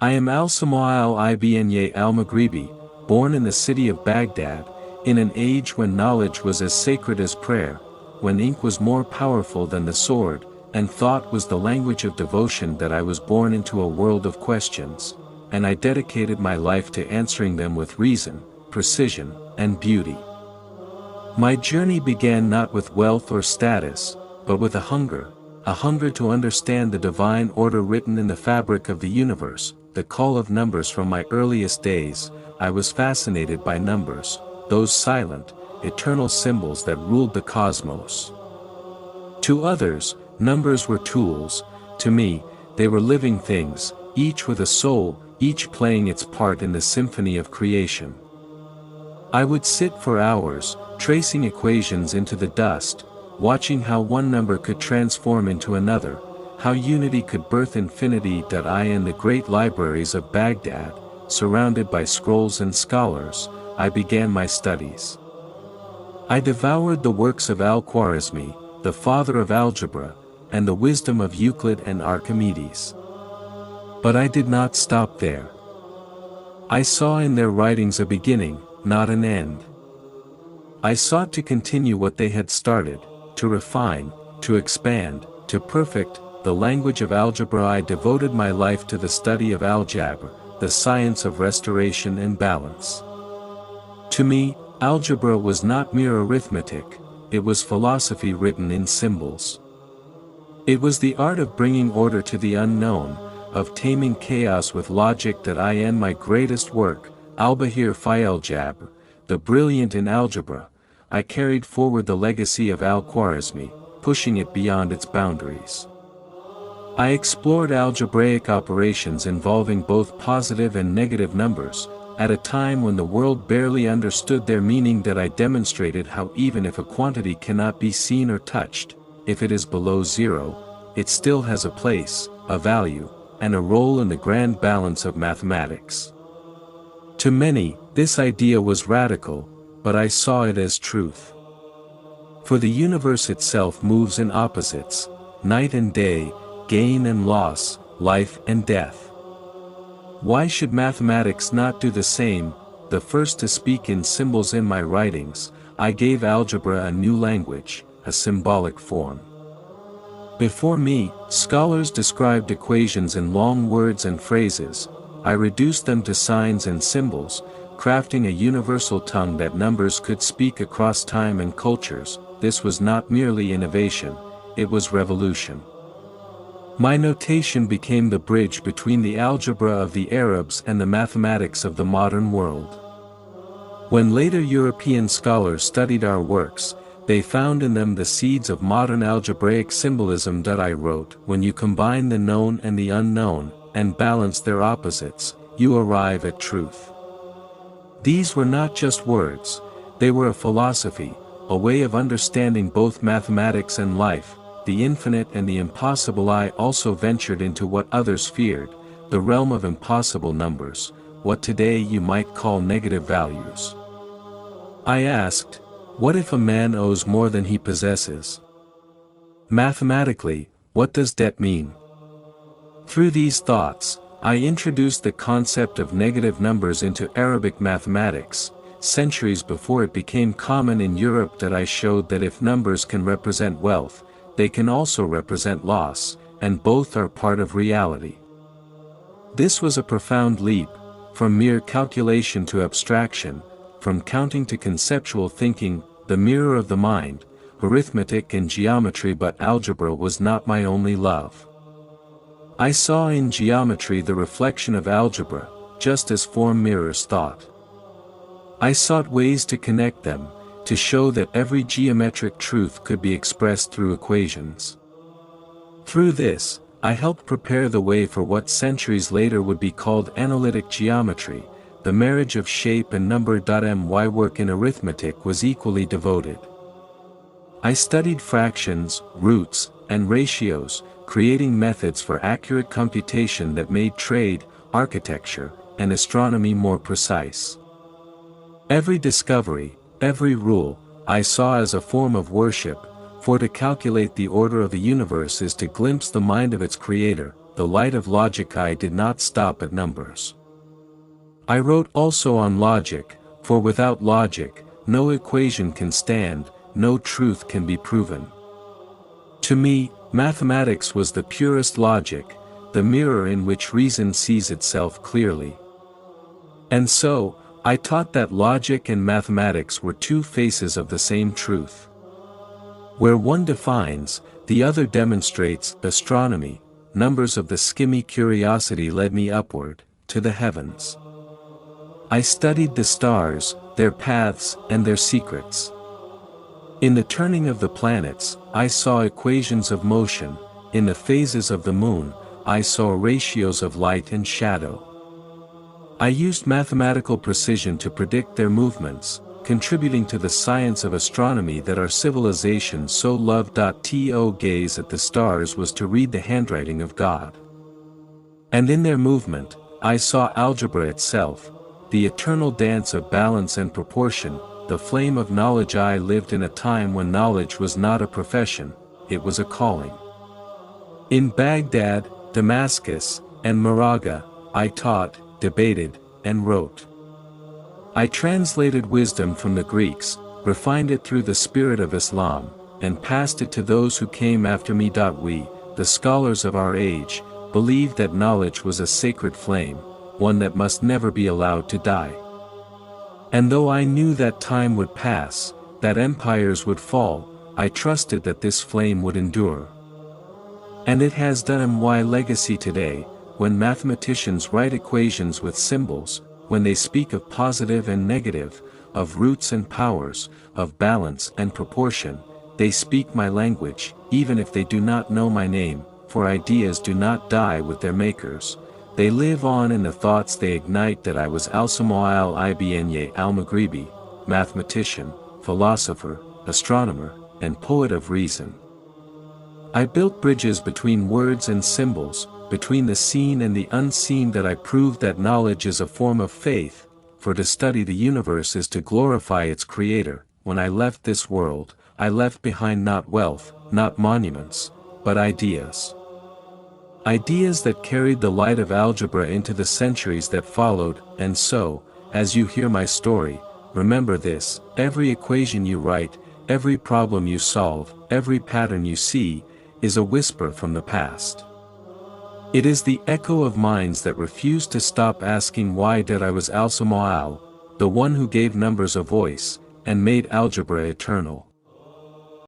I am Al-Samawal ibn al-Maghribi, born in the city of Baghdad, in an age when knowledge was as sacred as prayer, when ink was more powerful than the sword, and thought was the language of devotion. That I was born into a world of questions, and I dedicated my life to answering them with reason, precision, and beauty. My journey began not with wealth or status, but with a hunger to understand the divine order written in the fabric of the universe. The call of numbers. From my earliest days, I was fascinated by numbers, those silent, eternal symbols that ruled the cosmos. To others, numbers were tools; to me, they were living things, each with a soul, each playing its part in the symphony of creation. I would sit for hours, tracing equations into the dust, watching how one number could transform into another, how unity could birth infinity. In the great libraries of Baghdad, surrounded by scrolls and scholars, I began my studies. I devoured the works of Al-Khwarizmi, the father of algebra, and the wisdom of Euclid and Archimedes. But I did not stop there. I saw in their writings a beginning, not an end. I sought to continue what they had started, to refine, to expand, to perfect the language of algebra. I devoted my life to the study of algebra, the science of restoration and balance. To me, algebra was not mere arithmetic, it was philosophy written in symbols. It was the art of bringing order to the unknown, of taming chaos with logic. My greatest work, Al-Bahir fi Algebra, the brilliant in algebra, I carried forward the legacy of Al-Khwarizmi, pushing it beyond its boundaries. I explored algebraic operations involving both positive and negative numbers, at a time when the world barely understood their meaning. I demonstrated how even if a quantity cannot be seen or touched, if it is below zero, it still has a place, a value, and a role in the grand balance of mathematics. To many, this idea was radical, but I saw it as truth. For the universe itself moves in opposites, night and day, gain and loss, life and death. Why should mathematics not do the same? The first to speak in symbols in my writings, I gave algebra a new language, a symbolic form. Before me, scholars described equations in long words and phrases. I reduced them to signs and symbols, crafting a universal tongue that numbers could speak across time and cultures. This was not merely innovation, it was revolution. My notation became the bridge between the algebra of the Arabs and the mathematics of the modern world. When later European scholars studied our works, they found in them the seeds of modern algebraic symbolism. I wrote, when you combine the known and the unknown, and balance their opposites, you arrive at truth. These were not just words, they were a philosophy, a way of understanding both mathematics and life, the infinite and the impossible. I also ventured into what others feared, the realm of impossible numbers, what today you might call negative values. I asked, what if a man owes more than he possesses? Mathematically, what does debt mean? Through these thoughts, I introduced the concept of negative numbers into Arabic mathematics, centuries before it became common in Europe. I showed that if numbers can represent wealth, they can also represent loss, and both are part of reality. This was a profound leap, from mere calculation to abstraction, from counting to conceptual thinking, the mirror of the mind, arithmetic and geometry. But algebra was not my only love. I saw in geometry the reflection of algebra, just as form mirrors thought. I sought ways to connect them, to show that every geometric truth could be expressed through equations. Through this, I helped prepare the way for what centuries later would be called analytic geometry, the marriage of shape and number. My work in arithmetic was equally devoted. I studied fractions, roots, and ratios, creating methods for accurate computation that made trade, architecture, and astronomy more precise. Every discovery, every rule, I saw as a form of worship, for to calculate the order of the universe is to glimpse the mind of its creator. the light of logic. I did not stop at numbers. I wrote also on logic, for without logic, no equation can stand, no truth can be proven. To me, mathematics was the purest logic, the mirror in which reason sees itself clearly. And so, I taught that logic and mathematics were two faces of the same truth. Where one defines, the other demonstrates. Astronomy, numbers of the skimmy curiosity led me upward, to the heavens. I studied the stars, their paths, and their secrets. In the turning of the planets, I saw equations of motion. In the phases of the moon, I saw ratios of light and shadow. I used mathematical precision to predict their movements, contributing to the science of astronomy that our civilization so loved. To gaze at the stars was to read the handwriting of God. And in their movement, I saw algebra itself, the eternal dance of balance and proportion, the flame of knowledge. I lived in a time when knowledge was not a profession, it was a calling. In Baghdad, Damascus, and Moraga, I taught, debated, and wrote. I translated wisdom from the Greeks, refined it through the spirit of Islam, and passed it to those who came after me. We, the scholars of our age, believed that knowledge was a sacred flame, one that must never be allowed to die. And though I knew that time would pass, that empires would fall, I trusted that this flame would endure. And it has done. My legacy today, when mathematicians write equations with symbols, when they speak of positive and negative, of roots and powers, of balance and proportion, they speak my language, even if they do not know my name, for ideas do not die with their makers. They live on in the thoughts they ignite. That I was Al-Samawal ibn al-Maghribi, mathematician, philosopher, astronomer, and poet of reason. I built bridges between words and symbols, between the seen and the unseen. That I proved that knowledge is a form of faith, for to study the universe is to glorify its creator. When I left this world, I left behind not wealth, not monuments, but ideas. Ideas that carried the light of algebra into the centuries that followed. And so, as you hear my story, remember this: every equation you write, every problem you solve, every pattern you see, is a whisper from the past. It is the echo of minds that refuse to stop asking why. That I was Al-Samawal, the one who gave numbers a voice, and made algebra eternal.